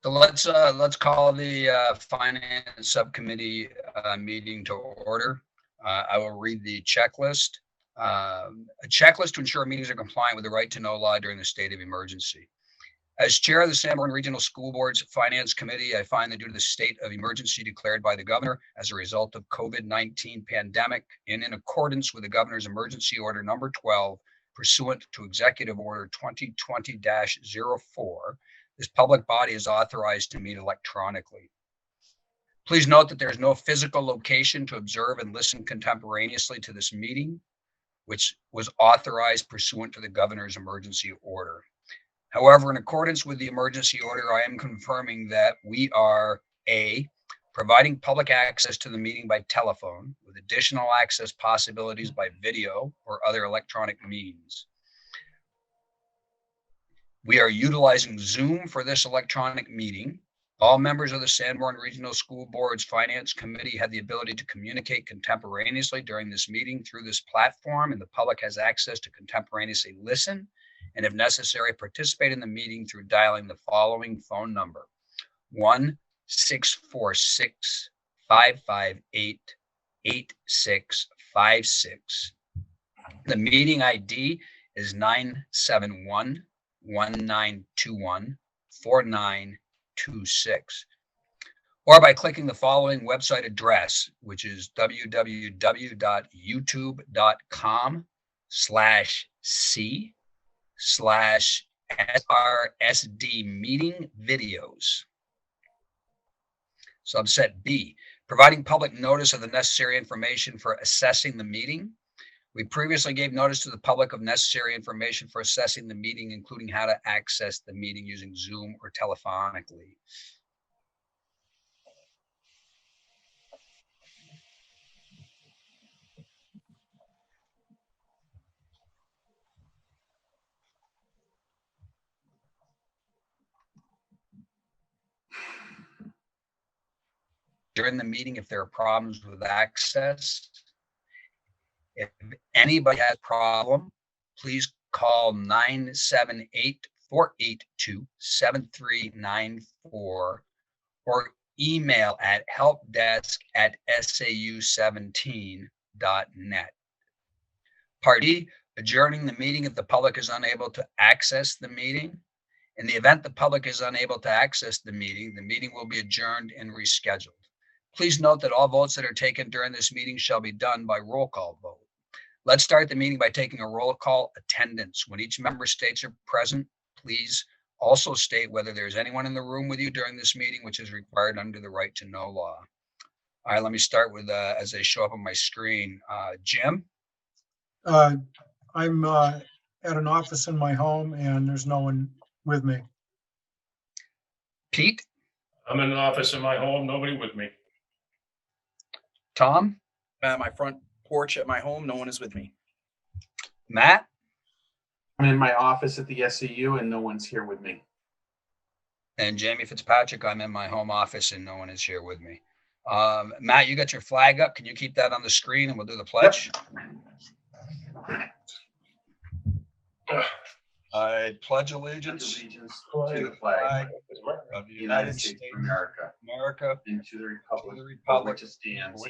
So let's call the Finance Subcommittee meeting to order. I will read the checklist. A checklist to ensure meetings are compliant with the right to know law during the state of emergency. As chair of the Sanborn Regional School Board's Finance Committee, I find that due to the state of emergency declared by the governor as a result of COVID-19 pandemic and in accordance with the governor's emergency order number 12, pursuant to Executive Order 2020-04, this public body is authorized to meet electronically. Please note that there is no physical location to observe and listen contemporaneously to this meeting, which was authorized pursuant to the governor's emergency order. However, in accordance with the emergency order, I am confirming that we are A, providing public access to the meeting by telephone with additional access possibilities by video or other electronic means. We are utilizing Zoom for this electronic meeting. All members of the Sanborn Regional School Board's Finance Committee had the ability to communicate contemporaneously during this meeting through this platform, and the public has access to contemporaneously listen and, if necessary, participate in the meeting through dialing the following phone number: 1-646-558-8656. The meeting ID is 971-1921-4926. Or by clicking the following website address, which is www.youtube.com/C/SRSD meeting videos. Subset B, providing public notice of the necessary information for assessing the meeting. We previously gave notice to the public of necessary information for assessing the meeting, including how to access the meeting using Zoom or telephonically. During the meeting, if there are problems with access, if anybody has a problem, please call 978-482-7394 or email at helpdesk@sau17.net. Part D, adjourning the meeting if the public is unable to access the meeting. In the event the public is unable to access the meeting will be adjourned and rescheduled. Please note that all votes that are taken during this meeting shall be done by roll call vote. Let's start the meeting by taking a roll call attendance. When each member states are present, please also state whether there's anyone in the room with you during this meeting, which is required under the right to know law. All right, let me start with, as they show up on my screen, Jim? I'm at an office in my home and there's no one with me. Pete? I'm in an office in my home, nobody with me. Tom? I'm at my front porch at my home, no one is with me. Matt? I'm in my office at the SCU and no one's here with me. And Jamie Fitzpatrick, I'm in my home office and no one is here with me. Matt, you got your flag up. Can you keep that on the screen and we'll do the pledge? Yep. I pledge allegiance to the flag of the United States of America and to the republic for which it stands,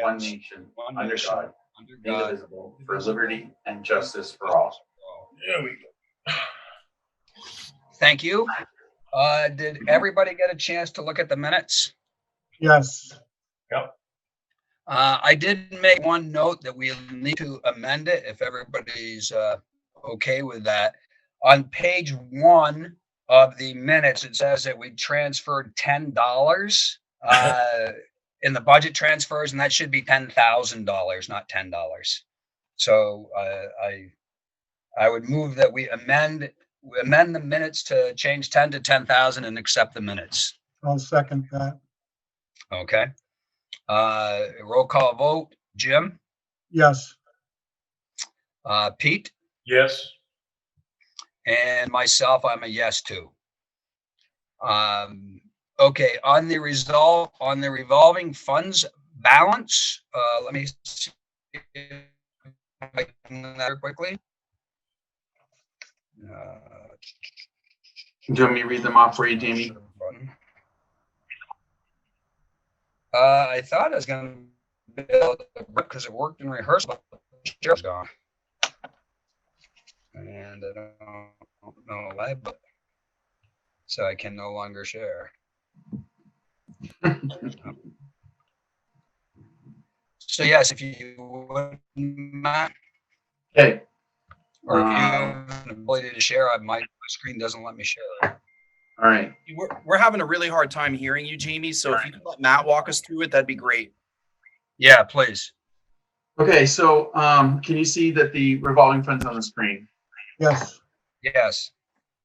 one nation, under God, indivisible, for liberty and justice for all. There we go. Thank you. Did everybody get a chance to look at the minutes? Yes. Yep. I did make one note that we need to amend it if everybody's okay with that. On page 1 of the minutes, it says that we transferred $10 in the budget transfers, and that should be $10,000, not $10. So I would move that we amend the minutes to change 10 to 10,000 and accept the minutes. I'll second that. Okay. Roll call vote. Jim? Yes. Pete? Yes. And myself, I'm a yes too. Okay, on the revolving funds balance, let me see if I can that quickly. Do you want me to read them off for you, Jamie? I thought I was gonna build because it worked in rehearsal, but the chair's gone. And I don't know why, but so I can no longer share. So yes, if you wouldn't mind, Okay, or if you have an ability to share, my screen doesn't let me share it. all right. We're having a really hard time hearing you, Jamie. So if you could let Matt walk us through it, that'd be great. Yeah, please. Okay, so can you see that the revolving fund's on the screen? Yes, Yes.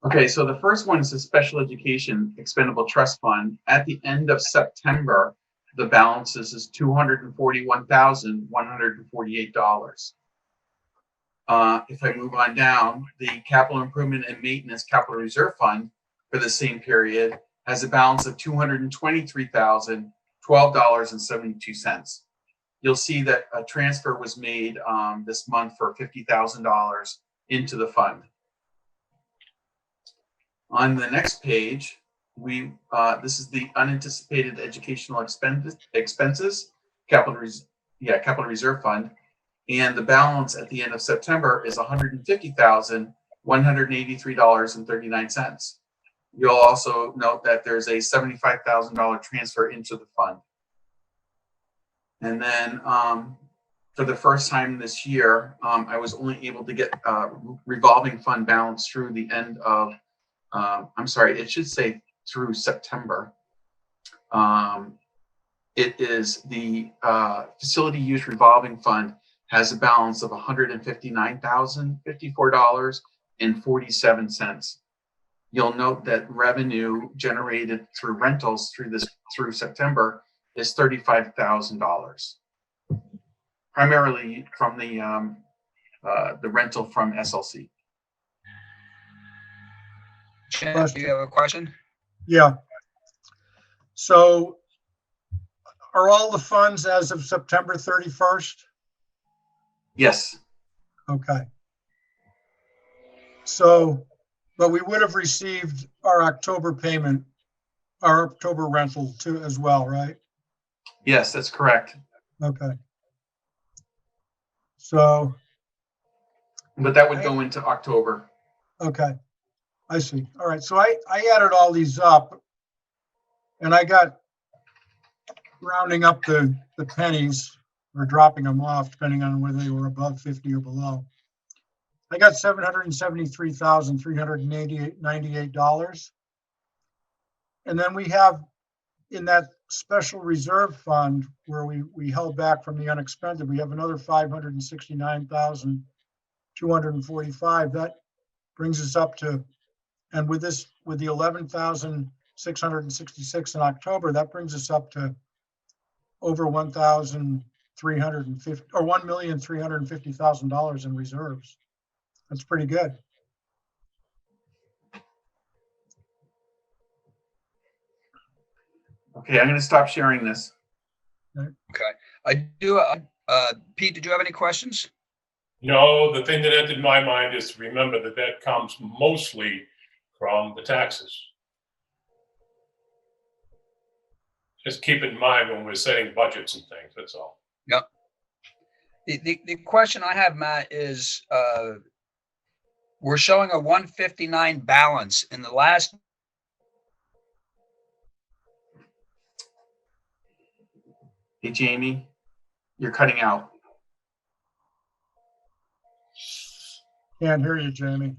Okay, so the first one is the Special Education Expendable Trust Fund. At the end of September, the balance is $241,148. If I move on down, the Capital Improvement and Maintenance Capital Reserve Fund for the same period has a balance of $223,012.72. You'll see that a transfer was made this month for $50,000 into the fund. On the next page, this is the unanticipated educational expenses, capital reserve fund, and the balance at the end of September is $150,183.39. You'll also note that there's a $75,000 transfer into the fund. And then for the first time this year, I was only able to get revolving fund balance through the end of I'm sorry, it should say through September. It is the facility use revolving fund has a balance of $159,054.47. You'll note that revenue generated through rentals through September is $35,000, primarily from the rental from SLC. Jen, do you have a question? yeah. So are all the funds as of September 31st? Yes. Okay. So, but we would have received our October payment, our October rental too as well, right? Yes, that's correct. Okay. So, But that would go into October. okay, I see. All right, so I added all these up and I got rounding up the pennies or dropping them off, depending on whether they were above 50 or below. I got $773,398. And then we have in that special reserve fund where we held back from the unexpended, we have another 569,245. That brings us up to, and with the 11,666 in October, that brings us up to over 1,350 or $1,350,000 in reserves. That's pretty good. Okay, I'm going to stop sharing this. Okay. I do. Pete, did you have any questions? No, the thing that entered my mind is to remember that that comes mostly from the taxes. Just keep it in mind when we're setting budgets and things, that's all. Yep. The question I have, Matt, is we're showing a 159 balance in the last. Hey, Jamie, you're cutting out. Can't hear you, Jamie.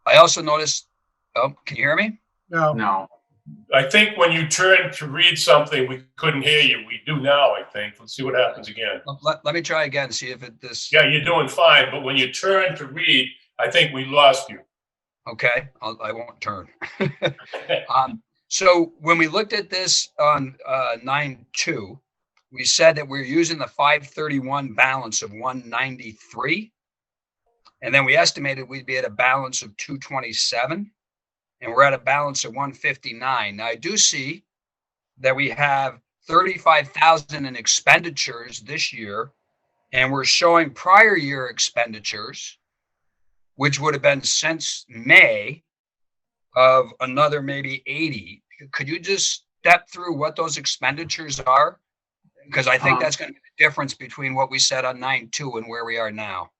I also noticed, oh, can you hear me? No. No. I think when you turned to read something, we couldn't hear you. We do now, I think. Let's see what happens again. Let me try again, see if this. Yeah, you're doing fine, but when you turn to read, I think we lost you. Okay, I won't turn. So when we looked at this on 9/2, we said that we're using the 531 balance of 193. And then we estimated we'd be at a balance of 227. And we're at a balance of 159. Now I do see that we have 35,000 in expenditures this year, and we're showing prior year expenditures, which would have been since May, of another maybe 80. could you just step through what those expenditures are? Because I think that's going to be the difference between what we said on 9.2 and where we are now.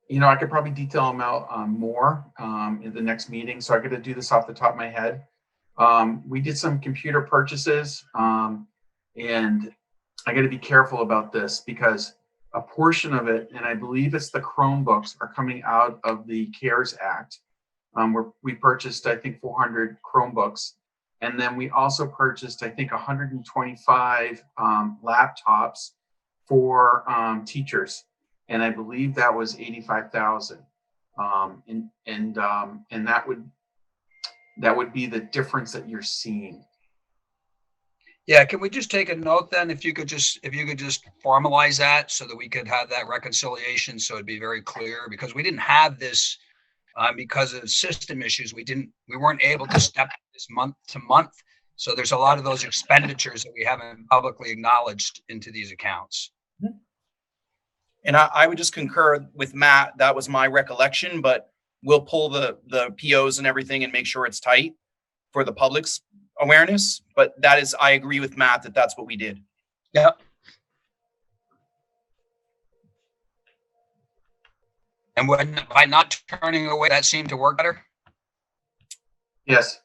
You know, I could probably detail them out more in the next meeting. So I got to do this off the top of my head. We did some computer purchases, and I got to be careful about this because a portion of it, and I believe it's the Chromebooks, are coming out of the CARES Act. Where we purchased, I think, 400 Chromebooks. And then we also purchased, I think, 125 laptops for teachers. And I believe that was 85,000. And that would be the difference that you're seeing. Yeah, can we just take a note then? If you could just formalize that so that we could have that reconciliation, so it'd be very clear, because we didn't have this because of system issues. We weren't able to step this month to month. So there's a lot of those expenditures that we haven't publicly acknowledged into these accounts. And I would just concur with Matt. That was my recollection, but we'll pull the POs and everything and make sure it's tight for the public's awareness. But that is, I agree with Matt that that's what we did. Yep. And by not turning away, that seemed to work better. Yes.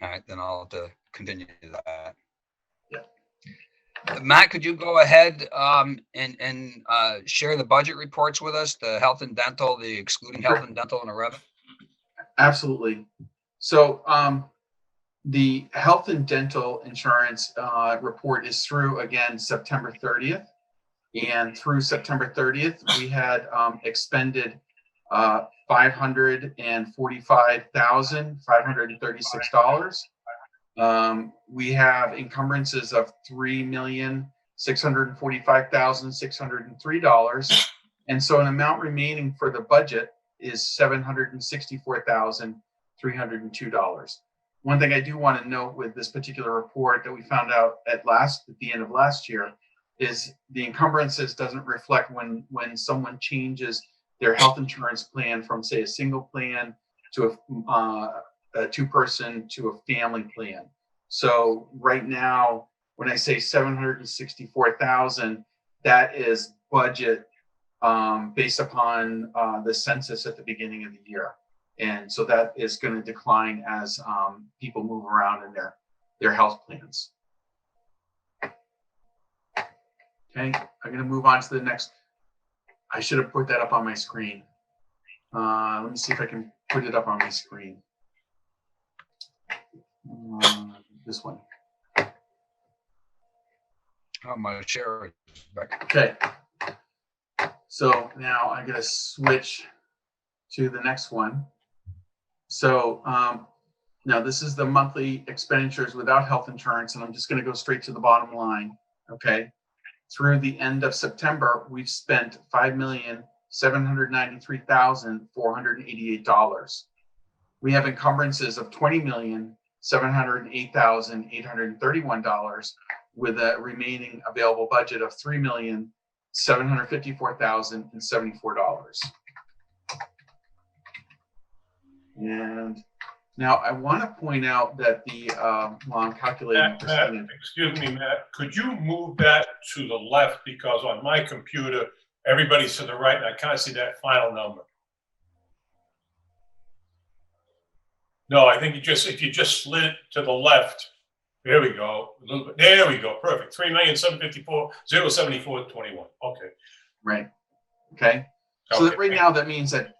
All right, then I'll have to continue that. Yeah. Matt, could you go ahead and share the budget reports with us, the health and dental, the excluding health and dental and the revenue? Absolutely. So the health and dental insurance report is through, again, September 30th. And through September 30th, we had expended $545,536. We have encumbrances of $3,645,603. And so an amount remaining for the budget is $764,302. One thing I do want to note with this particular report that we found out at the end of last year is the encumbrances doesn't reflect when someone changes their health insurance plan from, say, a single plan to a two-person to a family plan. So right now, when I say 764,000, that is budget based upon the census at the beginning of the year. And so that is going to decline as people move around in their health plans. Okay, I'm going to move on to the next. I should have put that up on my screen. Let me see if I can put it up on my screen. This one. Oh, my share is back. Okay. So now I'm going to switch to the next one. So now this is the monthly expenditures without health insurance, and I'm just going to go straight to the bottom line. Okay. Through the end of September, we've spent $5,793,488. We have encumbrances of $20,708,831 with a remaining available budget of $3,754,074. And now I want to point out that the while I'm calculating Matt, excuse me, Matt, could you move that to the left, because on my computer everybody's to the right and I can't see that final number. No, I think if you just slid it to the left, there we go. A little bit. There we go. Perfect. 3,754,074.21. Okay. Right. Okay. So that right now that means that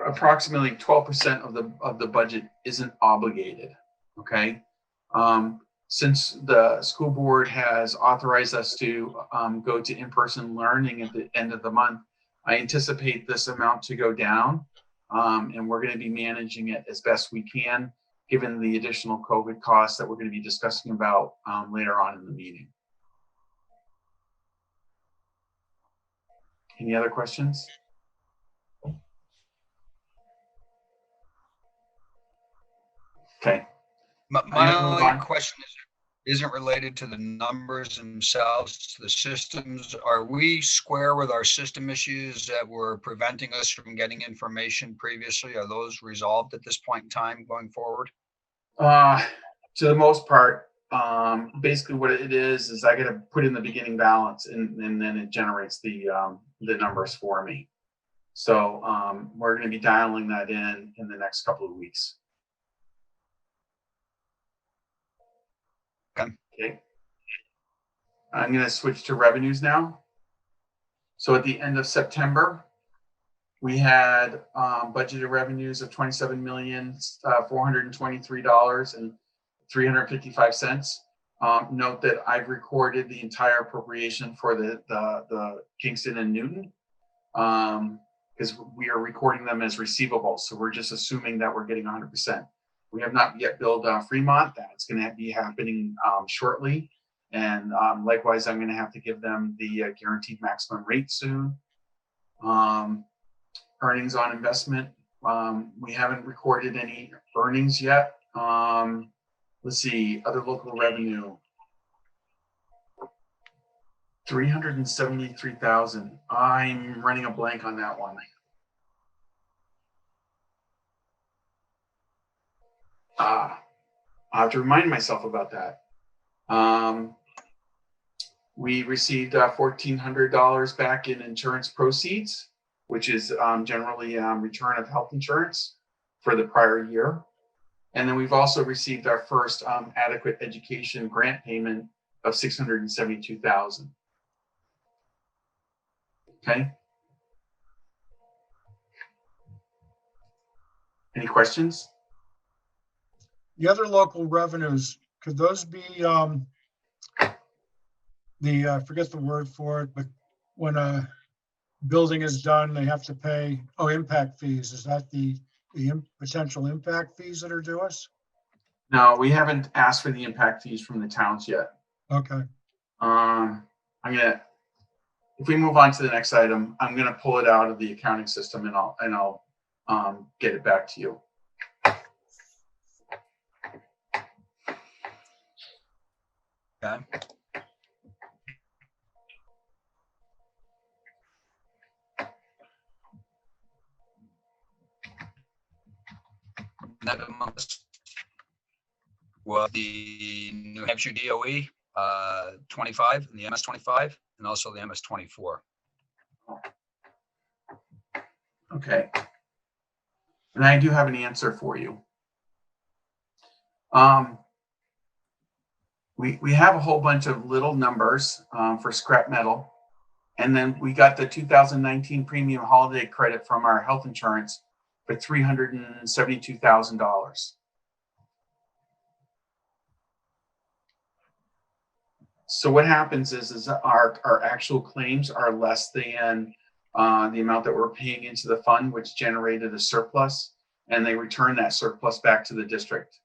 approximately 12% of the budget isn't obligated. Okay. Since the school board has authorized us to go to in-person learning at the end of the month, I anticipate this amount to go down, and we're going to be managing it as best we can, given the additional COVID costs that we're going to be discussing about later on in the meeting. Any other questions? Okay. My only question isn't related to the numbers themselves, the systems. Are we square with our system issues that were preventing us from getting information previously? Are those resolved at this point in time going forward? to the most part, basically what it is I got to put in the beginning balance and then it generates the numbers for me. So we're going to be dialing that in the next couple of weeks. Okay. I'm going to switch to revenues now. So at the end of September, we had budgeted revenues of $27,423.355. Note that I've recorded the entire appropriation for the Kingston and Newton because we are recording them as receivables. So we're just assuming that we're getting 100%. We have not yet billed Fremont. That's going to be happening shortly. And likewise, I'm going to have to give them the guaranteed maximum rate soon. Earnings on investment. We haven't recorded any earnings yet. Let's see, other local revenue. 373,000. I'm running a blank on that one. I have to remind myself about that. We received $1,400 back in insurance proceeds, which is generally return of health insurance for the prior year. And then we've also received our first adequate education grant payment of $672,000. Okay. Any questions? The other local revenues, could those be I forget the word for it, but when a building is done, they have to pay, impact fees. Is that the potential impact fees that are due us? No, we haven't asked for the impact fees from the towns yet. Okay. If we move on to the next item, I'm gonna pull it out of the accounting system and I'll get it back to you. Okay. Next was the New Hampshire DOE 25 and the MS 25 and also the MS 24. Okay. And I do have an answer for you. We have a whole bunch of little numbers for scrap metal. And then we got the 2019 premium holiday credit from our health insurance for $372,000. So what happens is our actual claims are less than the amount that we're paying into the fund, which generated a surplus, and they return that surplus back to the district.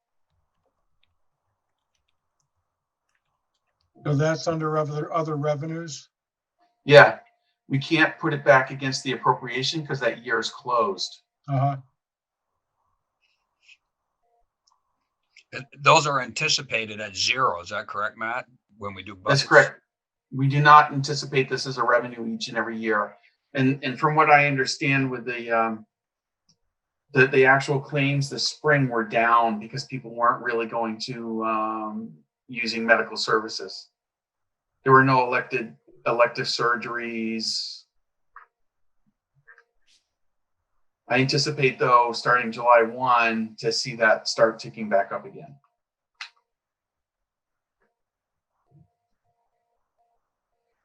So that's under other revenues? Yeah, we can't put it back against the appropriation because that year is closed. Uh-huh. Those are anticipated at zero. Is that correct, Matt? When we do budgets? That's correct. We do not anticipate this as a revenue each and every year. And from what I understand with the actual claims this spring were down because people weren't really going to using medical services. There were no elective surgeries. I anticipate, though, starting July 1 to see that start ticking back up again.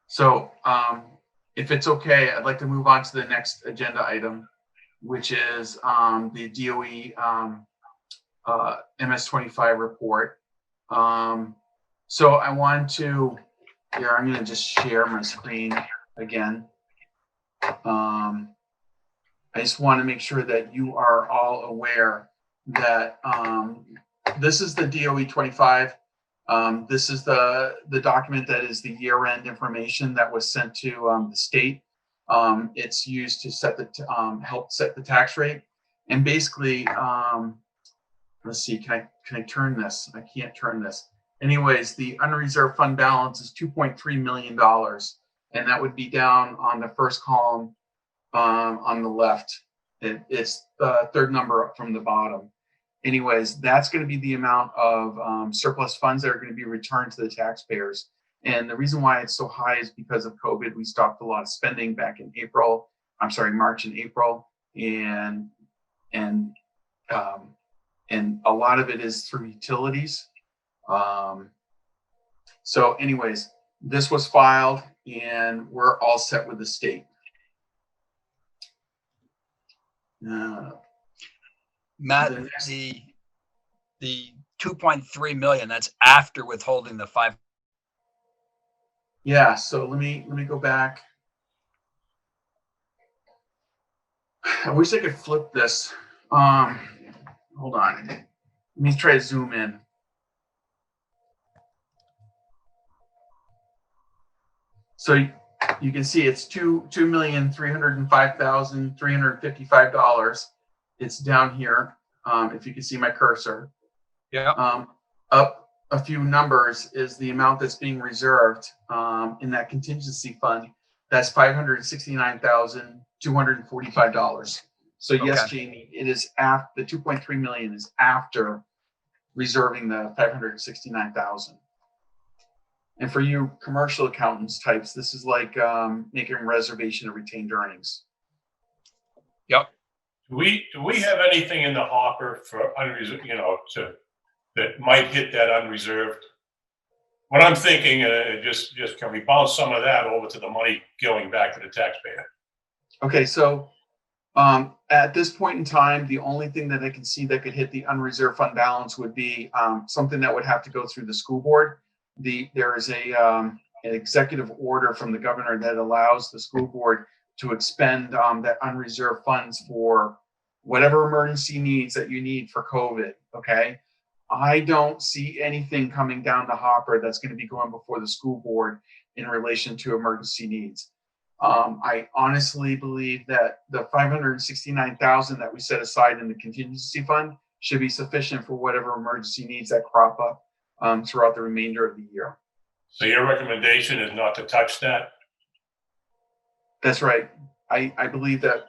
So if it's okay, I'd like to move on to the next agenda item, which is the DOE MS-25 report. So I want to, here, I'm going to just share my screen again. I just want to make sure that you are all aware that this is the DOE 25. This is the document that is the year-end information that was sent to the state. It's used to set help set the tax rate. And basically, let's see, can I turn this? I can't turn this. Anyways, the unreserved fund balance is $2.3 million, and that would be down on the first column on the left. It's the third number up from the bottom. anyways, that's going to be the amount of surplus funds that are going to be returned to the taxpayers. And the reason why it's so high is because of COVID. We stopped a lot of spending back in March and April, and a lot of it is through utilities. So anyways, this was filed and we're all set with the state. Matt, The next- the 2.3 million, that's after withholding the 5. Yeah, so let me go back. I wish I could flip this. Hold on. Let me try to zoom in. So you can see it's $2,305,355. It's down here. If you can see my cursor. Yeah. Up a few numbers is the amount that's being reserved in that contingency fund. That's $569,245. So yes, Okay. Jamie, it is after the 2.3 million is after reserving the 569,000. And for you commercial accountants types, this is like making a reservation of retained earnings. Yep. Do we have anything in the hopper for unreserved, that might hit that unreserved? What I'm thinking, just can we bounce some of that over to the money going back to the taxpayer? Okay, so at this point in time, the only thing that I can see that could hit the unreserved fund balance would be something that would have to go through the school board. There is an executive order from the governor that allows the school board to expend that unreserved funds for whatever emergency needs that you need for COVID. Okay, I don't see anything coming down the hopper that's going to be going before the school board in relation to emergency needs. I honestly believe that the 569,000 that we set aside in the contingency fund should be sufficient for whatever emergency needs that crop up throughout the remainder of the year. So your recommendation is not to touch that? That's right. I believe that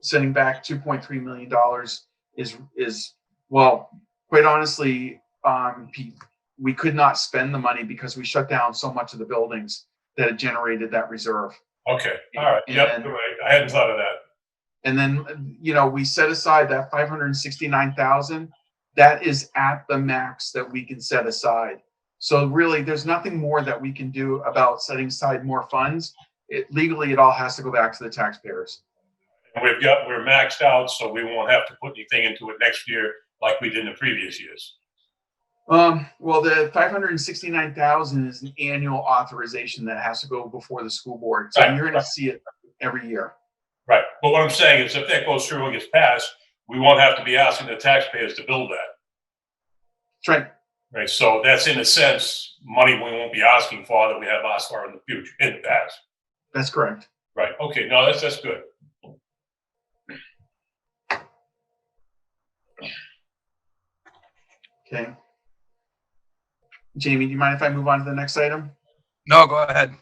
sending back $2.3 million is well, quite honestly, Pete, we could not spend the money because we shut down so much of the buildings that it generated that reserve. Okay, all right, yep, you're right. I hadn't thought of that. And then, we set aside that 569,000. That is at the max that we can set aside. So really, there's nothing more that we can do about setting aside more funds. Legally, it all has to go back to the taxpayers. And we're maxed out, so we won't have to put anything into it next year like we did in the previous years. Well, the 569,000 is an annual authorization that has to go before the school board. So Right, you're going to see it every year. Right, but what I'm saying is if that goes through and gets passed, we won't have to be asking the taxpayers to build that. That's right. Right, so that's in a sense, money we won't be asking for that we have asked for in the future, in the past. That's correct. Right, okay, no, that's good. Okay. Jamie, do you mind if I move on to the next item? No, go ahead.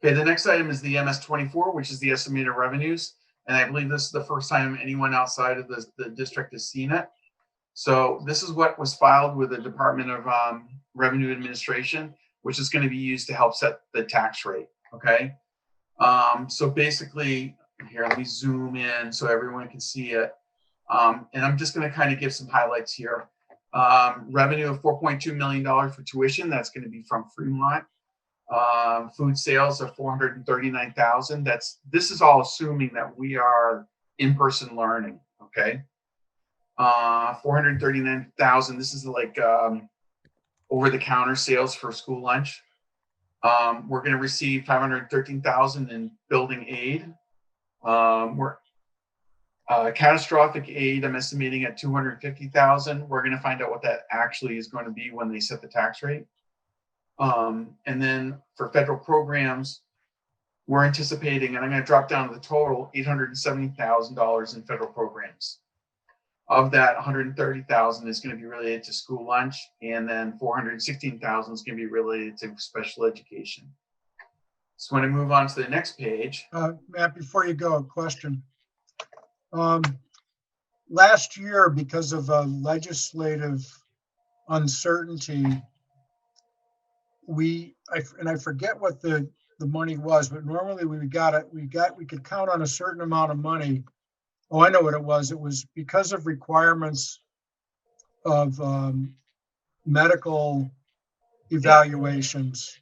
Okay, the next item is the MS-24, which is the estimated revenues. And I believe this is the first time anyone outside of the district has seen it. So this is what was filed with the Department of Revenue Administration, which is going to be used to help set the tax rate. Okay. So basically, here, let me zoom in so everyone can see it. And I'm just going to kind of give some highlights here. Revenue of $4.2 million for tuition. That's going to be from Fremont. Food sales of $439,000. This is all assuming that we are in-person learning. Okay. $439,000. This is like over-the-counter sales for school lunch. We're going to receive $513,000 in building aid. We're catastrophic aid, I'm estimating at $250,000. We're going to find out what that actually is going to be when they set the tax rate. And then for federal programs, we're anticipating, and I'm going to drop down to the total, $870,000 in federal programs. Of that, $130,000 is going to be related to school lunch, and then $416,000 is going to be related to special education. So when I move on to the next page. Matt, before you go, a question. last year, because of legislative uncertainty, I forget what the money was, but normally we could count on a certain amount of money. Oh, I know what it was. It was because of requirements of medical evaluations.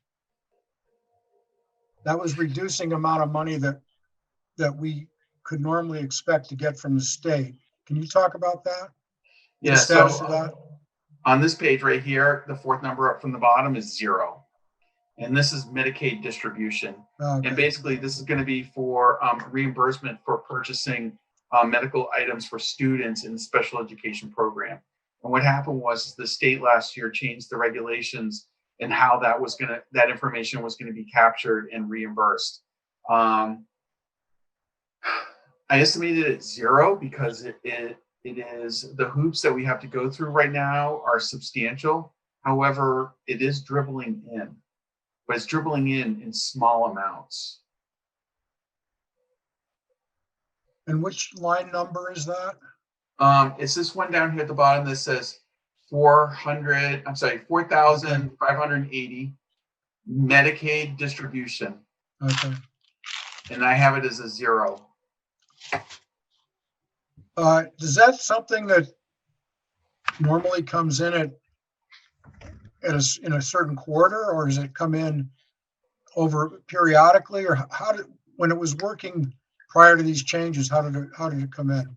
That was reducing amount of money that we could normally expect to get from the state. Can you talk about that? Yeah, The status so of that? on this page right here, the fourth number up from the bottom is 0. And this is Medicaid distribution. Okay. And basically, this is going to be for reimbursement for purchasing medical items for students in the special education program. And what happened was the state last year changed the regulations and how that information was going to be captured and reimbursed. I estimated it at 0 because it is the hoops that we have to go through right now are substantial. However, it is dribbling in, but it's dribbling in small amounts. And which line number is that? It's this one down here at the bottom that says 4,580 Medicaid distribution. Okay. And I have it as a 0. Is that something that normally comes in in a certain quarter, or does it come in over periodically, or when it was working prior to these changes, how did it come in?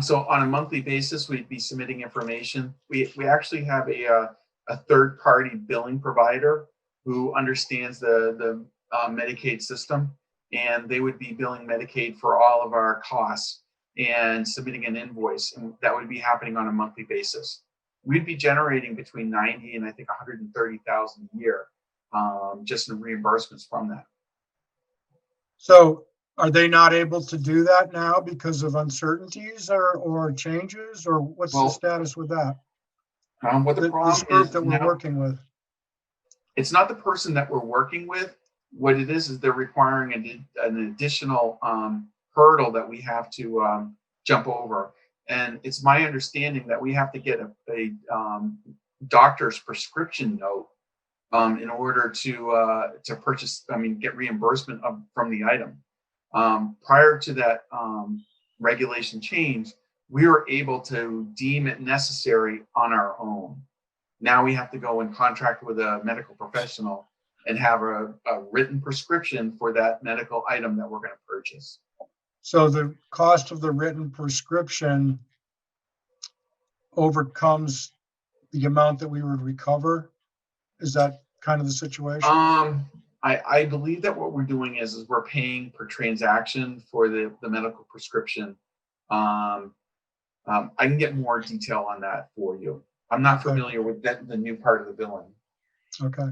So on a monthly basis, we'd be submitting information. We actually have a third-party billing provider who understands the Medicaid system, and they would be billing Medicaid for all of our costs and submitting an invoice, and that would be happening on a monthly basis. We'd be generating between 90 and I think 130,000 a year, just in reimbursements from that. So are they not able to do that now because of uncertainties or changes, or what's the status with that? What the problem This group is that we're now, working with. it's not the person that we're working with. What it is they're requiring an additional hurdle that we have to jump over. And it's my understanding that we have to get a doctor's prescription note in order to purchase, get reimbursement from the item. Prior to that regulation change, we were able to deem it necessary on our own. Now we have to go and contract with a medical professional and have a written prescription for that medical item that we're going to purchase. So the cost of the written prescription overcomes the amount that we would recover? Is that kind of the situation? I believe that what we're doing is we're paying per transaction for the medical prescription. I can get more detail on that for you. I'm not familiar with the new part of the billing. Okay.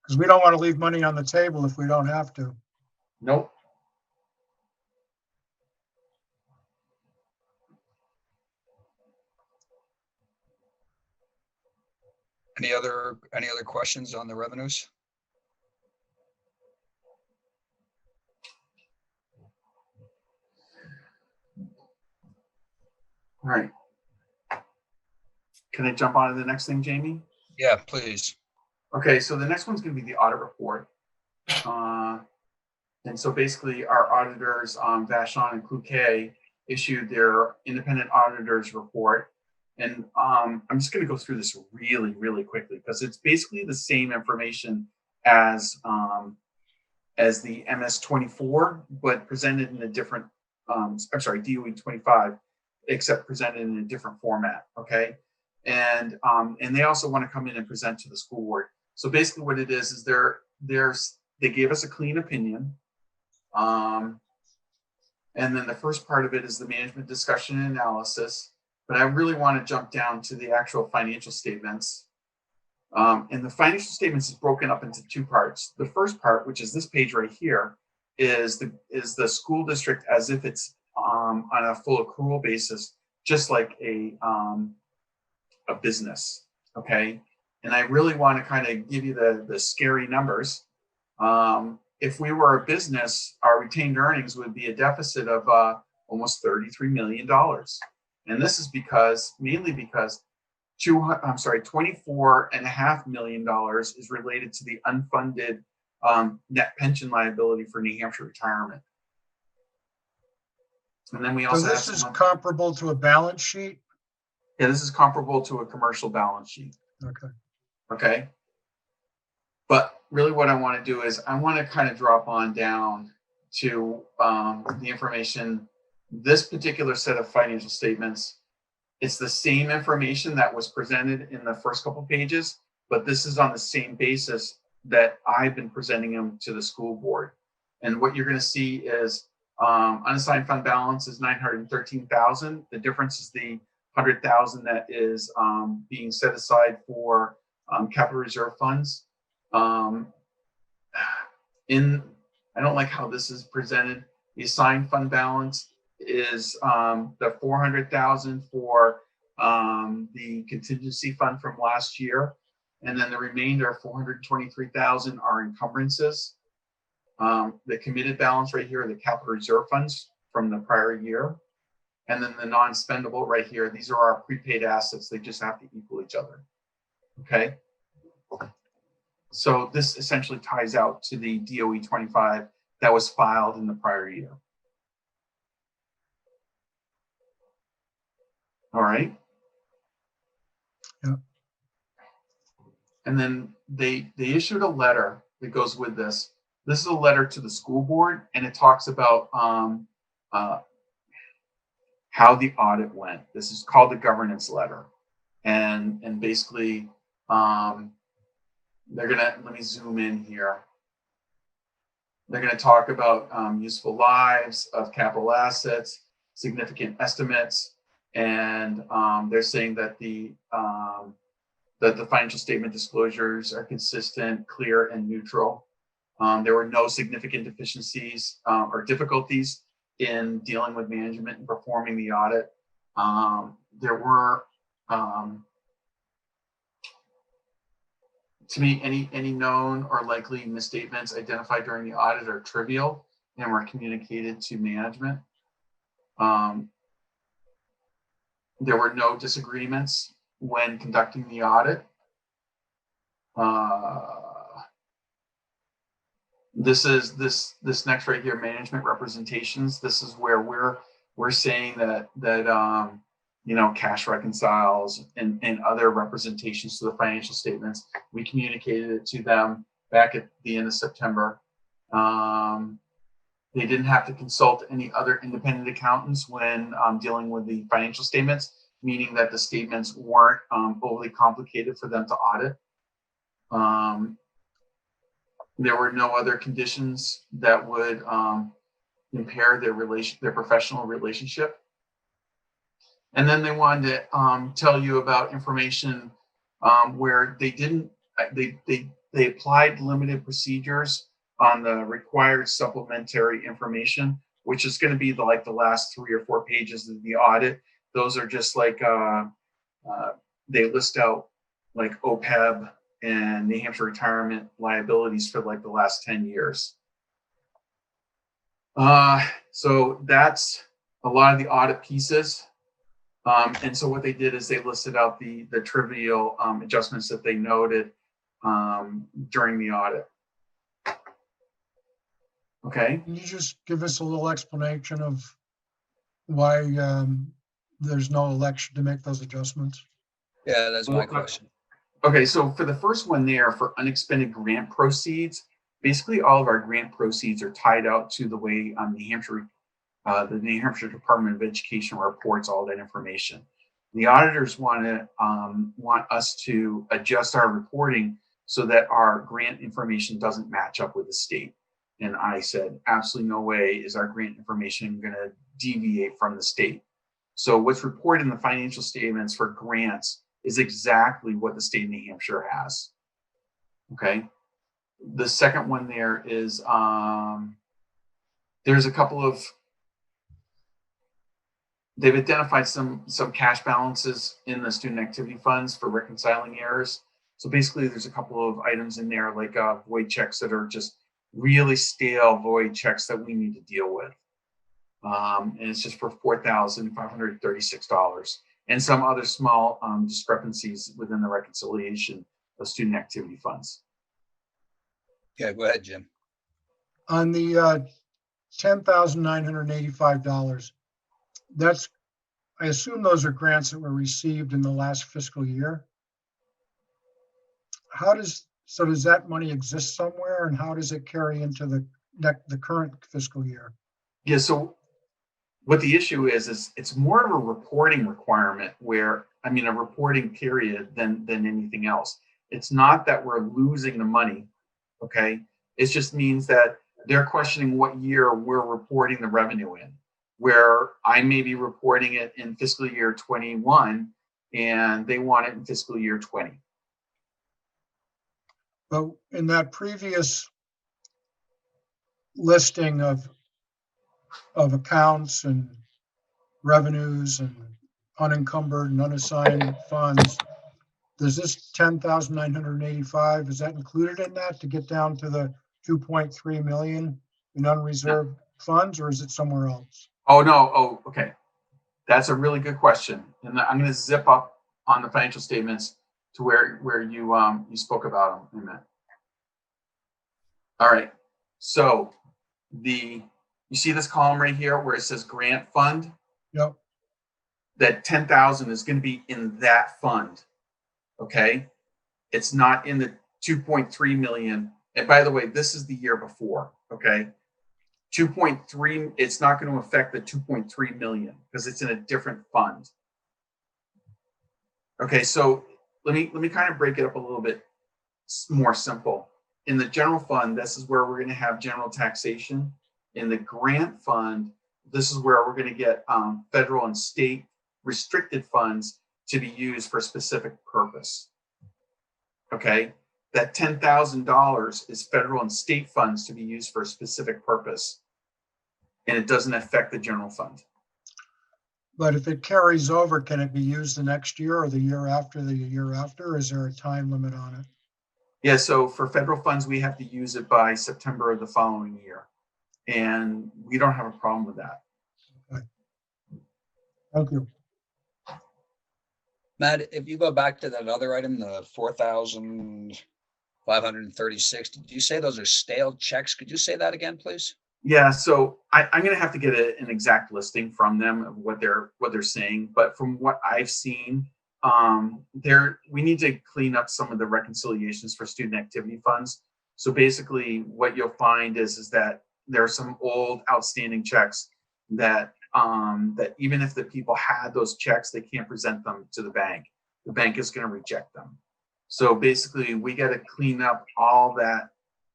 Because we don't want to leave money on the table if we don't have to. Nope. Any other questions on the revenues? All right. Can I jump on to the next thing, Jamie? Yeah, please. Okay, so the next one's going to be the audit report. And so basically our auditors, Vachon and Cloquet, issued their independent auditors report. And I'm just going to go through this really, really quickly because it's basically the same information as the MS-24, but presented in a different, DOE 25, except presented in a different format, okay? And they also want to come in and present to the school board. So basically what it is they gave us a clean opinion. And then the first part of it is the management discussion and analysis. But I really want to jump down to the actual financial statements. And the financial statements is broken up into two parts. The first part, which is this page right here, is the school district as if it's on a full accrual basis, just like a business, okay? And I really want to kind of give you the scary numbers. If we were a business, our retained earnings would be a deficit of almost $33 million. And this is mainly because $24.5 million is related to the unfunded net pension liability for New Hampshire retirement. And then we So also this have is some, comparable to a balance sheet? yeah, this is comparable to a commercial balance sheet. Okay. Okay. But really what I want to do is I want to kind of drop on down to the information, this particular set of financial statements. It's the same information that was presented in the first couple pages, but this is on the same basis that I've been presenting them to the school board. And what you're going to see is unassigned fund balance is 913,000. The difference is the 100,000 that is being set aside for capital reserve funds. I don't like how this is presented. The assigned fund balance is the 400,000 for the contingency fund from last year, and then the remainder 423,000 are encumbrances. The committed balance right here are the capital reserve funds from the prior year, and then the non-spendable right here. These are our prepaid assets. They just have to equal each other. Okay. So this essentially ties out to the DOE 25 that was filed in the prior year. All right. Yeah. And then they issued a letter that goes with this. This is a letter to the school board, and it talks about how the audit went. This is called the governance letter, and basically they're gonna, let me zoom in here. They're gonna talk about useful lives of capital assets, significant estimates, and they're saying that the financial statement disclosures are consistent, clear, and neutral. There were no significant deficiencies or difficulties in dealing with management and performing the audit. There were, to me, any known or likely misstatements identified during the audit are trivial and were communicated to management. There were no disagreements when conducting the audit. This next right here, management representations. This is where we're saying that you know, cash reconciles and other representations to the financial statements. We communicated it to them back at the end of September. They didn't have to consult any other independent accountants when dealing with the financial statements, meaning that the statements weren't overly complicated for them to audit. There were no other conditions that would impair their professional relationship. And then they wanted to tell you about information where they didn't, they applied limited procedures on the required supplementary information, which is going to be the last 3 or 4 pages of the audit. Those are just like, they list out like OPEB and New Hampshire retirement liabilities for like the last 10 years. So that's a lot of the audit pieces. And so what they did is they listed out the trivial adjustments that they noted during the audit. Okay. Can you just give us a little explanation of why there's no election to make those adjustments? Yeah, that's my question. Okay, so for the first one there, for unexpended grant proceeds, basically all of our grant proceeds are tied out to the way the New Hampshire Department of Education reports all that information. The auditors want us to adjust our reporting so that our grant information doesn't match up with the state. And I said, absolutely no way is our grant information going to deviate from the state. So what's reported in the financial statements for grants is exactly what the state of New Hampshire has. Okay. The second one there is there's a couple of, they've identified some cash balances in the student activity funds for reconciling errors. So basically there's a couple of items in there like void checks that are just really stale void checks that we need to deal with. And it's just for $4,536 and some other small discrepancies within the reconciliation of student activity funds. Yeah, go ahead, Jim. On the $10,985, that's, I assume those are grants that were received in the last fiscal year. So does that money exist somewhere, and how does it carry into the current fiscal year? Yeah, so what the issue is it's more of a reporting requirement a reporting period than anything else. It's not that we're losing the money, okay? It just means that they're questioning what year we're reporting the revenue in, where I may be reporting it in fiscal year 21 and they want it in fiscal year 20. But in that previous listing of accounts and revenues and unencumbered and unassigned funds, does this 10,985, is that included in that to get down to the 2.3 million in unreserved funds, or is it somewhere else? Oh, no. Oh, okay. That's a really good question. And I'm going to zip up on the financial statements to where you spoke about them in that. All right. So you see this column right here where it says grant fund? Yep. That 10,000 is going to be in that fund. Okay. It's not in the 2.3 million. And by the way, this is the year before. Okay. 2.3, it's not going to affect the 2.3 million because it's in a different fund. Okay, so let me kind of break it up a little bit more simple. In the general fund, this is where we're going to have general taxation. In the grant fund, this is where we're going to get federal and state restricted funds to be used for a specific purpose. Okay, that $10,000 is federal and state funds to be used for a specific purpose, and it doesn't affect the general fund. But if it carries over, can it be used the next year or the year after the year after? Or is there a time limit on it? Yeah, so for federal funds, we have to use it by September of the following year, and we don't have a problem with that. Okay. Thank you. Matt, if you go back to that other item, the 4,536, did you say those are stale checks? Could you say that again, please? Yeah, so I'm going to have to get an exact listing from them of what they're saying. But from what I've seen, we need to clean up some of the reconciliations for student activity funds. So basically, what you'll find is that there are some old outstanding checks that even if the people had those checks, they can't present them to the bank. The bank is going to reject them. So basically, we got to clean up all that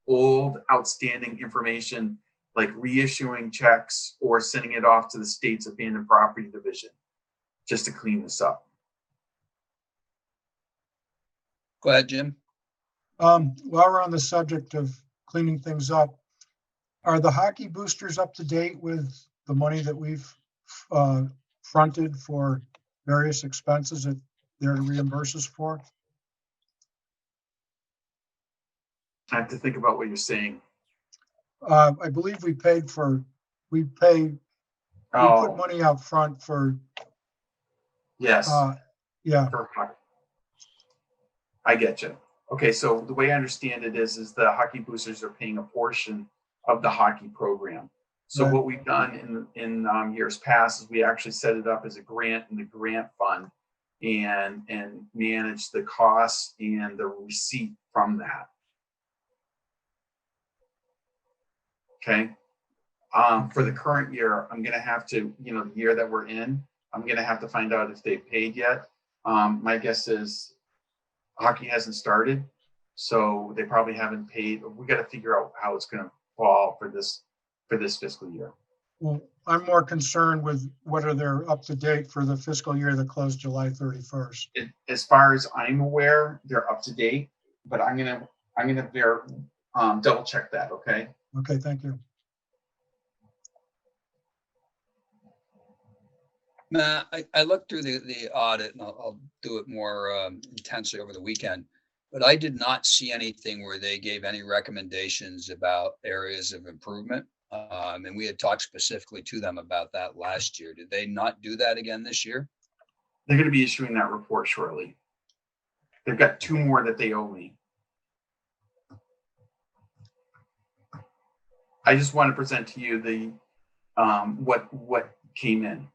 old outstanding information, like reissuing checks or sending it off to the state's abandoned property division, just to clean this up. Go ahead, Jim. While we're on the subject of cleaning things up, are the hockey boosters up to date with the money that we've fronted for various expenses that they're to reimburse us for? I have to think about what you're saying. I believe we put money out front for, Yes. yeah, I get you. Okay, so the way I understand it is the hockey boosters are paying a portion of the hockey program. So right. what we've done in years past is we actually set it up as a grant in the grant fund and manage the costs and the receipt from that. Okay. For the current year, I'm going to have to, the year that we're in, I'm going to have to find out if they've paid yet. My guess is hockey hasn't started, so they probably haven't paid. We got to figure out how it's going to fall for this fiscal year. Well, I'm more concerned with whether they're up to date for the fiscal year that closed July 31st. As far as I'm aware, they're up to date, but I'm gonna double check that. Okay. Okay, thank you. Matt, I looked through the audit, and I'll do it more intensely over the weekend, but I did not see anything where they gave any recommendations about areas of improvement. And we had talked specifically to them about that last year. Did they not do that again this year? They're going to be issuing that report shortly. They've got 2 more that they owe me. I just want to present to you the what came in.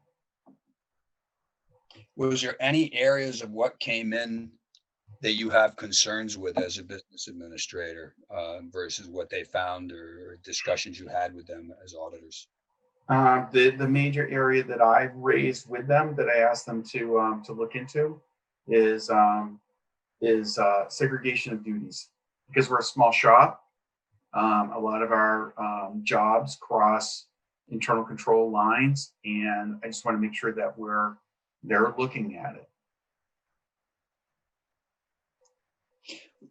Was there any areas of what came in that you have concerns with as a business administrator versus what they found or discussions you had with them as auditors? The major area that I've raised with them that I asked them to look into is segregation of duties, because we're a small shop. A lot of our jobs cross internal control lines, and I just want to make sure that they're looking at it.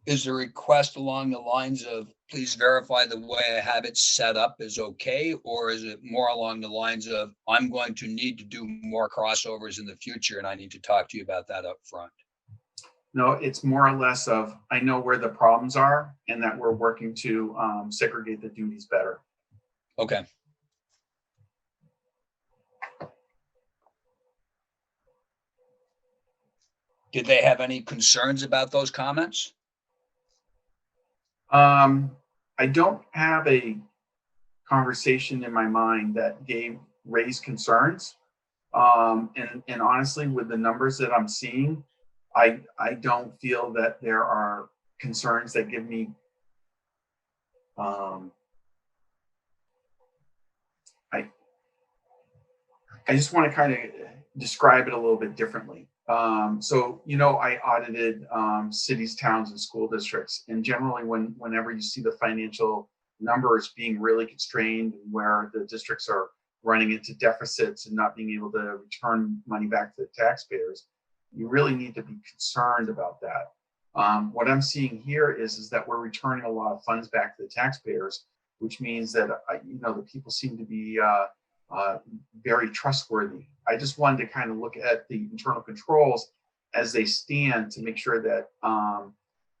Is the request along the lines of, please verify the way I have it set up is okay? Or is it more along the lines of, I'm going to need to do more crossovers in the future and I need to talk to you about that up front? No, it's more or less of, I know where the problems are and that we're working to segregate the duties better. Okay. Did they have any concerns about those comments? I don't have a conversation in my mind that raised concerns. And honestly, with the numbers that I'm seeing, I don't feel that there are concerns that give me I just want to kind of describe it a little bit differently. So, I audited cities, towns, and school districts. And generally, whenever you see the financial numbers being really constrained, and where the districts are running into deficits and not being able to return money back to the taxpayers, you really need to be concerned about that. What I'm seeing here is that we're returning a lot of funds back to the taxpayers, which means that the people seem to be very trustworthy. I just wanted to kind of look at the internal controls as they stand to make sure that,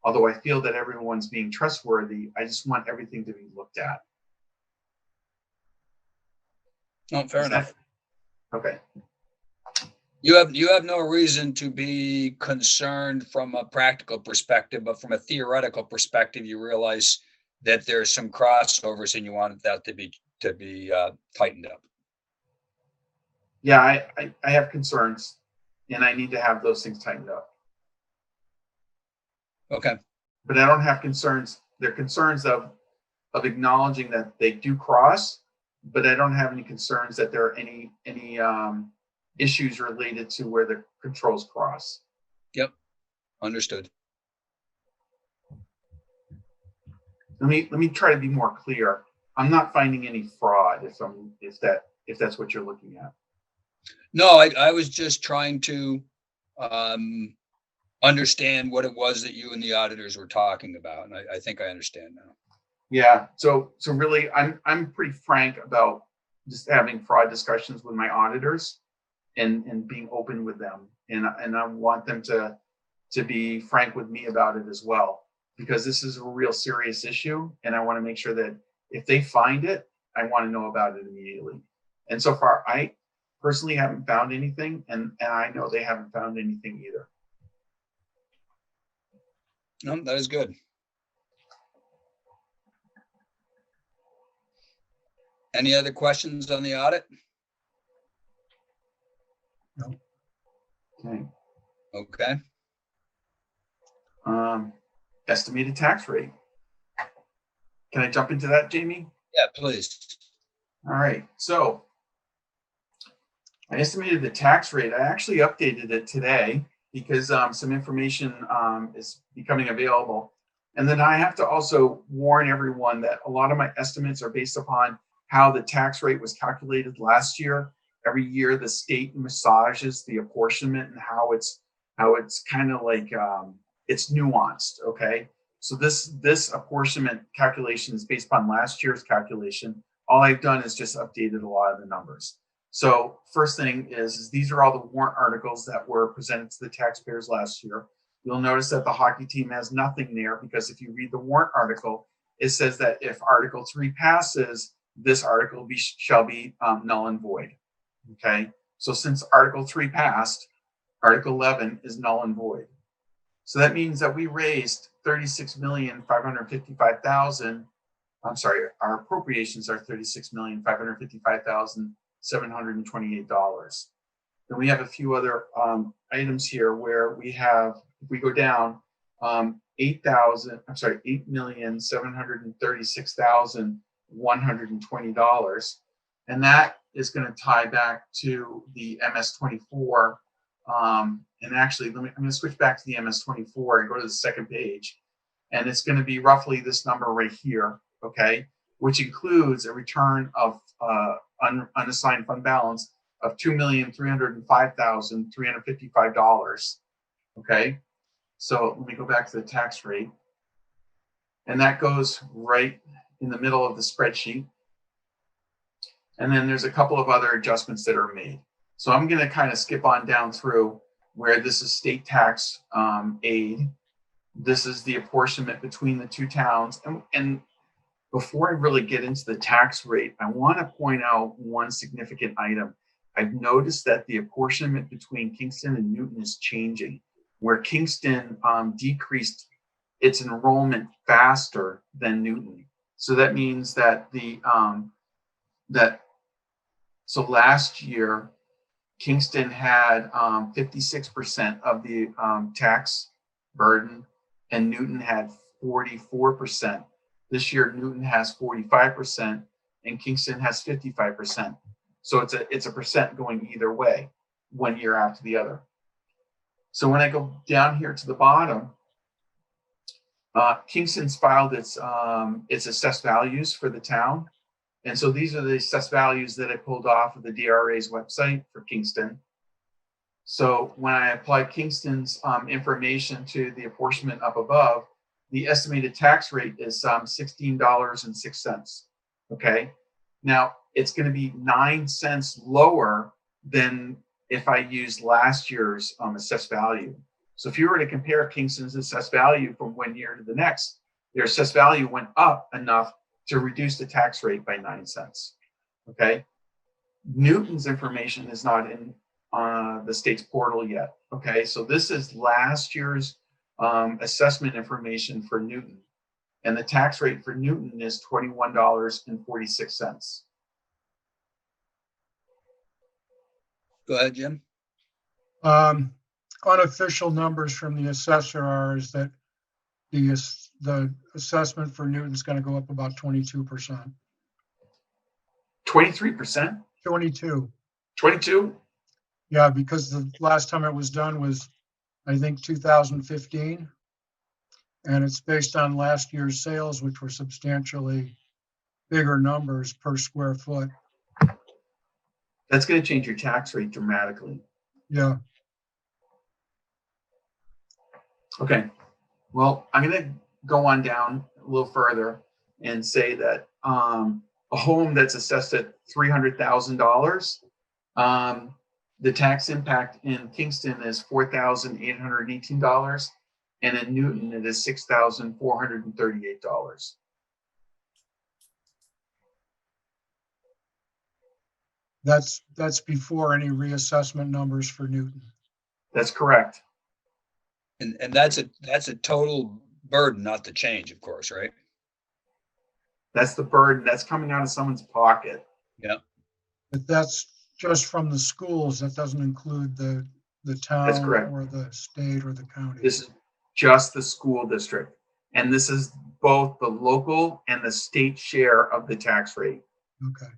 although I feel that everyone's being trustworthy, I just want everything to be looked at. No, fair enough. Okay. You have no reason to be concerned from a practical perspective, but from a theoretical perspective, you realize that there's some crossovers and you want that to be tightened up. Yeah, I have concerns, and I need to have those things tightened up. Okay. But I don't have concerns. They're concerns of acknowledging that they do cross, but I don't have any concerns that there are any issues related to where the controls cross. Yep. Understood. Let me try to be more clear. I'm not finding any fraud if that's what you're looking at. No, I was just trying to understand what it was that you and the auditors were talking about. And I think I understand now. Yeah. So really, I'm pretty frank about just having fraud discussions with my auditors and being open with them. And I want them to be frank with me about it as well, because this is a real serious issue. And I want to make sure that if they find it, I want to know about it immediately. And so far, I personally haven't found anything, and I know they haven't found anything either. No, that is good. Any other questions on the audit? No. Okay. Okay. Estimated tax rate. Can I jump into that, Jamie? Yeah, please. All right. So I estimated the tax rate. I actually updated it today because some information is becoming available. And then I have to also warn everyone that a lot of my estimates are based upon how the tax rate was calculated last year. Every year, the state massages the apportionment and how it's kind of like it's nuanced. Okay. So this apportionment calculation is based upon last year's calculation. All I've done is just updated a lot of the numbers. So first thing is these are all the warrant articles that were presented to the taxpayers last year. You'll notice that the hockey team has nothing there, because if you read the warrant article, it says that if Article 3 passes, this article shall be null and void. Okay, so since Article 3 passed, Article 11 is null and void. So that means that we raised $36,555,000. I'm sorry, our appropriations are $36,555,728. Then we have a few other items here where we have, if we go down, $8,736,120. And that is going to tie back to the MS-24. And actually, I'm going to switch back to the MS-24 and go to the second page. And it's going to be roughly this number right here, okay? Which includes a return of unassigned fund balance of $2,305,355, okay? So let me go back to the tax rate. And that goes right in the middle of the spreadsheet. And then there's a couple of other adjustments that are made. So I'm going to kind of skip on down through where this is state tax aid. This is the apportionment between the two towns. And before I really get into the tax rate, I want to point out one significant item. I've noticed that the apportionment between Kingston and Newton is changing, where Kingston decreased its enrollment faster than Newton. So that means that so last year, Kingston had 56% of the tax burden, and Newton had 44%. This year, Newton has 45%, and Kingston has 55%. So it's a percent going either way, one year after the other. So when I go down here to the bottom, Kingston's filed its assessed values for the town. And so these are the assessed values that I pulled off of the DRA's website for Kingston. So when I apply Kingston's information to the apportionment up above, the estimated tax rate is $16.06. Okay. Now it's going to be 9 cents lower than if I used last year's assessed value. So if you were to compare Kingston's assessed value from one year to the next, their assessed value went up enough to reduce the tax rate by 9 cents. Okay. Newton's information is not in the state's portal yet. Okay. So this is last year's assessment information for Newton. And the tax rate for Newton is $21.46. Go ahead, Jim. Unofficial numbers from the assessor are is that the assessment for Newton's going to go up about 22%. 23%? 22. 22? Yeah, because the last time it was done was, I think, 2015. And it's based on last year's sales, which were substantially bigger numbers per square foot. That's going to change your tax rate dramatically. Yeah. Okay. Well, I'm going to go on down a little further and say that a home that's assessed at $300,000, the tax impact in Kingston is $4,818, and in Newton it is $6,438. That's before any reassessment numbers for Newton. That's correct. And that's a total burden, not the change, of course, right? That's the burden that's coming out of someone's pocket. Yeah. But that's just from the schools. That doesn't include the town That's correct. or the state or the county. This is just the school district. And this is both the local and the state share of the tax rate. Okay.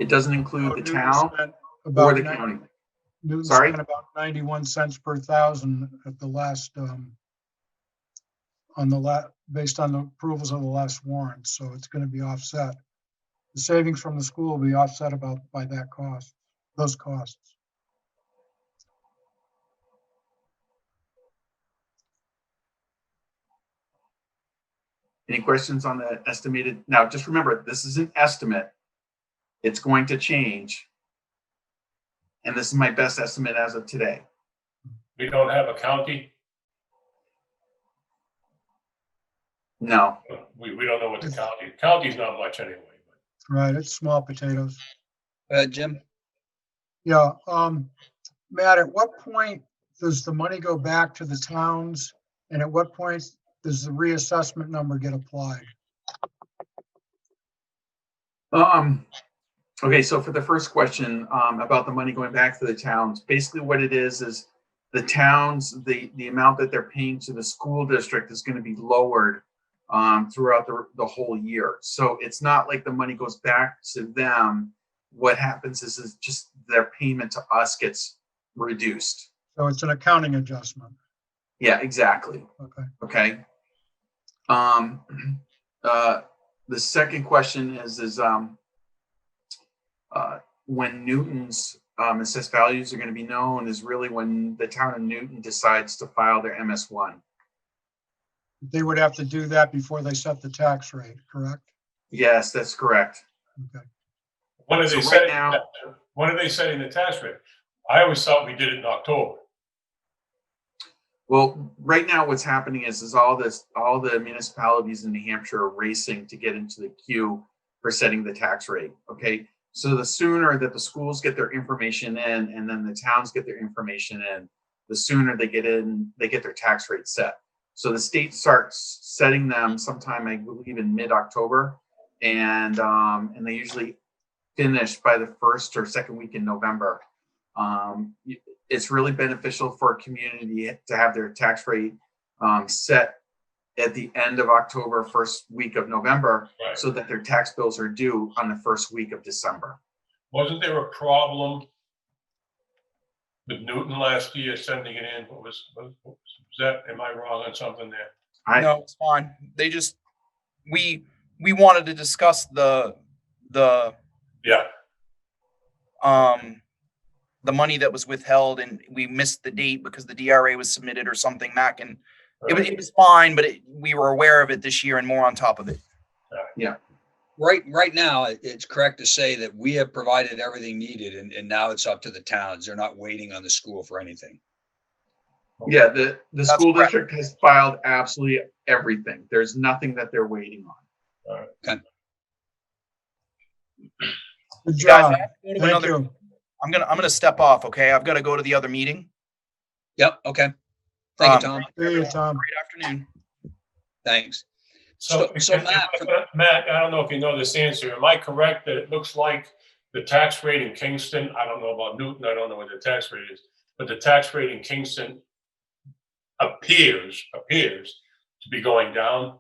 It doesn't include the Newton town spent or about the 90 county. Newton Sorry? spent about 91 cents per thousand at the last, based on the approvals of the last warrant. So it's going to be offset. The savings from the school will be offset by that cost, those costs. Any questions on the estimated? Now, just remember, this is an estimate. It's going to change. And this is my best estimate as of today. We don't have a county. No. We don't know what the county's not much anyway. Right, it's small potatoes. Jim? Yeah, Matt, at what point does the money go back to the towns? And at what point does the reassessment number get applied? Okay, so for the first question, about the money going back to the towns, basically what it is the towns, the amount that they're paying to the school district is going to be lowered throughout the whole year. So it's not like the money goes back to them. What happens is just their payment to us gets reduced. So it's an accounting adjustment. Yeah, exactly. Okay. Okay. The second question is when Newton's assessed values are going to be known is really when the town of Newton decides to file their MS1. They would have to do that before they set the tax rate, correct? Yes, that's correct. Okay. When are So they right setting, now- when are they setting the tax rate? I always thought we did it in October. Well, right now what's happening is all the municipalities in New Hampshire are racing to get into the queue for setting the tax rate. Okay. So the sooner that the schools get their information in and then the towns get their information in, the sooner they get their tax rate set. So the state starts setting them sometime, I believe, in mid-October, and they usually finish by the first or second week in November. It's really beneficial for a community to have their tax rate set at the end of October, first week of November, Right. so that their tax bills are due on the first week of December. Wasn't there a problem with Newton last year sending it in? What was that? Am I wrong on something there? No, it's fine. They just, we wanted to discuss the Yeah. the money that was withheld, and we missed the date because the DRA was submitted or something, Mac, and it was fine, but we were aware of it this year and more on top of it. Right now, it's correct to say that we have provided everything needed, and now it's up to the towns. They're not waiting on the school for anything. Yeah, the school correct. district has filed absolutely everything. There's nothing that they're waiting on. Okay. Good You guys, job. I have to go to Thank another- you. I'm gonna step off. Okay, I've got to go to the other meeting. Yep. Okay. Thank you, Tom. See you, Tom. Great afternoon. Thanks. So Matt, I don't know if you know this answer. Am I correct that it looks like the tax rate in Kingston, I don't know about Newton, I don't know what the tax rate is, but the tax rate in Kingston appears to be going down?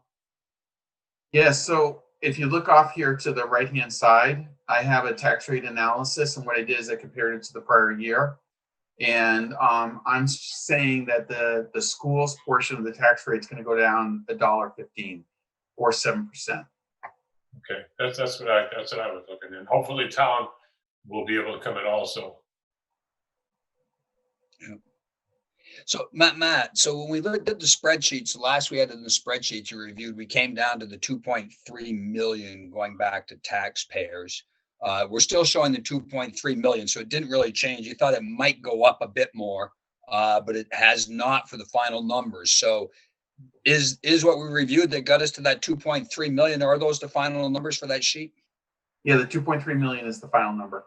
Yeah, so if you look off here to the right-hand side, I have a tax rate analysis, and what I did is I compared it to the prior year. And I'm saying that the school's portion of the tax rate is going to go down $1.15 or 7%. Okay, that's what I was looking at. Hopefully town will be able to come in also. So Matt, so when we looked at the spreadsheets, the last we had in the spreadsheets you reviewed, we came down to the 2.3 million going back to taxpayers. We're still showing the 2.3 million, so it didn't really change. You thought it might go up a bit more, but it has not for the final numbers. So is what we reviewed that got us to that 2.3 million? Are those the final numbers for that sheet? Yeah, the 2.3 million is the final number.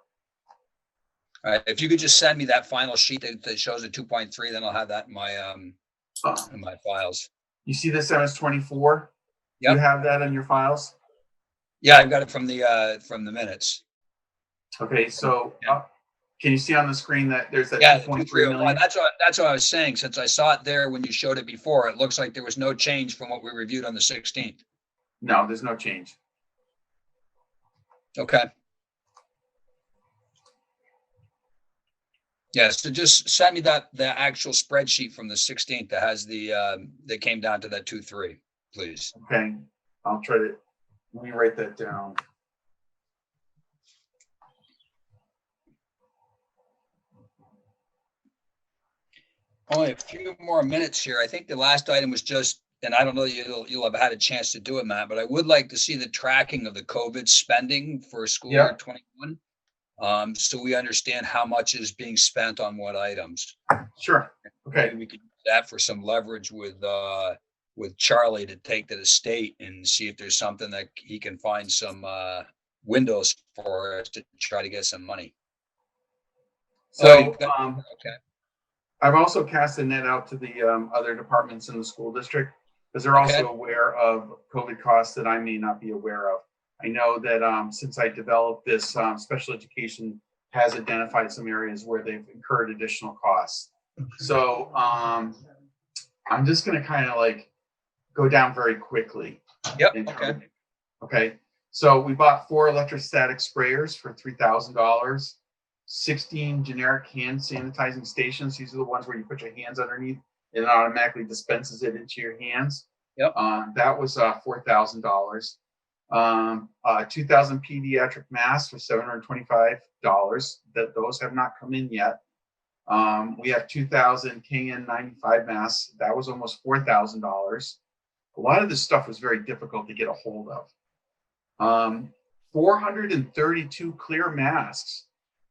All right, if you could just send me that final sheet that shows the 2.3, then I'll have that in my files. You see this MS-24? Yep. You have that in your files? Yeah, I've got it from the minutes. Okay, so can you see on the screen that there's that Yeah, 2.3 million? that's what I was saying. Since I saw it there when you showed it before, it looks like there was no change from what we reviewed on the 16th. No, there's no change. Okay. Yeah, so just send me the actual spreadsheet from the 16th that has that came down to that 2.3, please. Okay, I'll try to, let me write that down. Only a few more minutes here. I think the last item was just, and I don't know, you'll have had a chance to do it, Matt, but I would like to see the tracking of the COVID spending for school year 21. So we understand how much is being spent on what items. Sure, okay. Maybe we could use that for some leverage with with Charlie to take to the state and see if there's something that he can find some windows for us to try to get some money. So, Okay. I've also cast the net out to the other departments in the school district because they're Okay. also aware of COVID costs that I may not be aware of. I know that since I developed this, special education has identified some areas where they've incurred additional costs. So I'm just going to kind of like go down very quickly. Yep. in Okay. terms- Okay. So we bought 4 electrostatic sprayers for $3,000. 16 generic hand sanitizing stations. These are the ones where you put your hands underneath and it automatically dispenses it into your hands. Yep. That was $4,000. 2,000 pediatric masks for $725. Those have not come in yet. We have 2,000 KN95 masks. That was almost $4,000. A lot of this stuff was very difficult to get a hold of. 432 clear masks.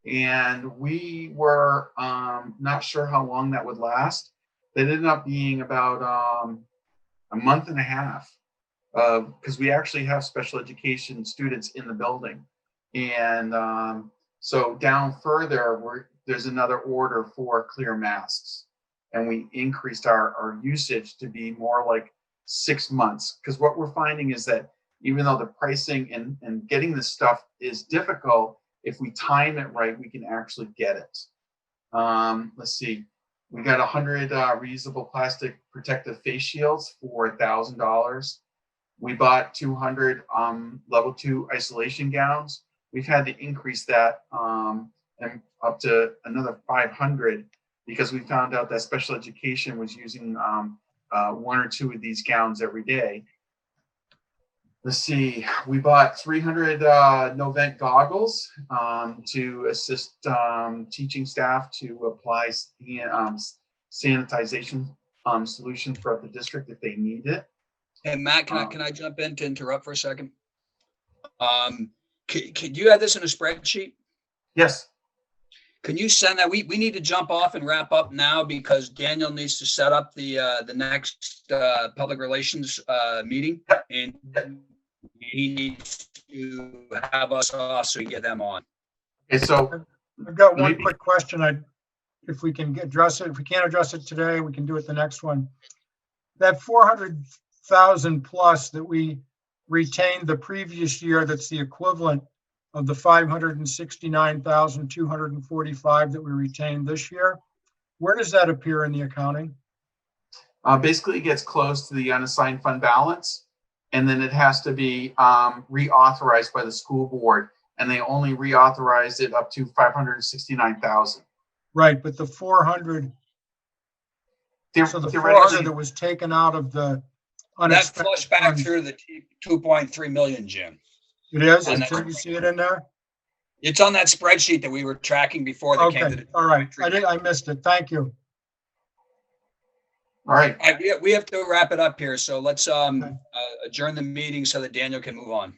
And we were not sure how long that would last. That ended up being about a month and a half because we actually have special education students in the building. And so down further, there's another order for clear masks. And we increased our usage to be more like 6 months. Because what we're finding is that even though the pricing and getting this stuff is difficult, if we time it right, we can actually get it. Let's see. We got 100 reusable plastic protective face shields for $1,000. We bought 200 level 2 isolation gowns. We've had to increase that and up to another 500 because we found out that special education was using 1 or 2 of these gowns every day. Let's see, we bought 300 no-vent goggles to assist teaching staff to apply sanitization solution throughout the district if they need it. Hey, Matt, can I jump in to interrupt for a second? Could you have this in a spreadsheet? Yes. Can you send that? We need to jump off and wrap up now because Daniel needs to set up the next public relations meeting, and he needs to have us off so we get them on. Okay, so I've got one quick question. If we can address it, if we can't address it today, we can do it the next one. That 400,000 plus that we retained the previous year, that's the equivalent of the 569,245 that we retained this year. Where does that appear in the accounting? basically it gets close to the unassigned fund balance, and then it has to be reauthorized by the school board, and they only reauthorized it up to 569,000. Right, but the 400, so the 400 that was taken out of the That unexpected flushed back funds, through the 2.3 million, Jim. it is? and Did you see it in there? It's on that spreadsheet that we were tracking before they came to Okay, the. all right. I missed it. Thank you. All right. We have to wrap it up here, so let's adjourn the meeting so that Daniel can move on.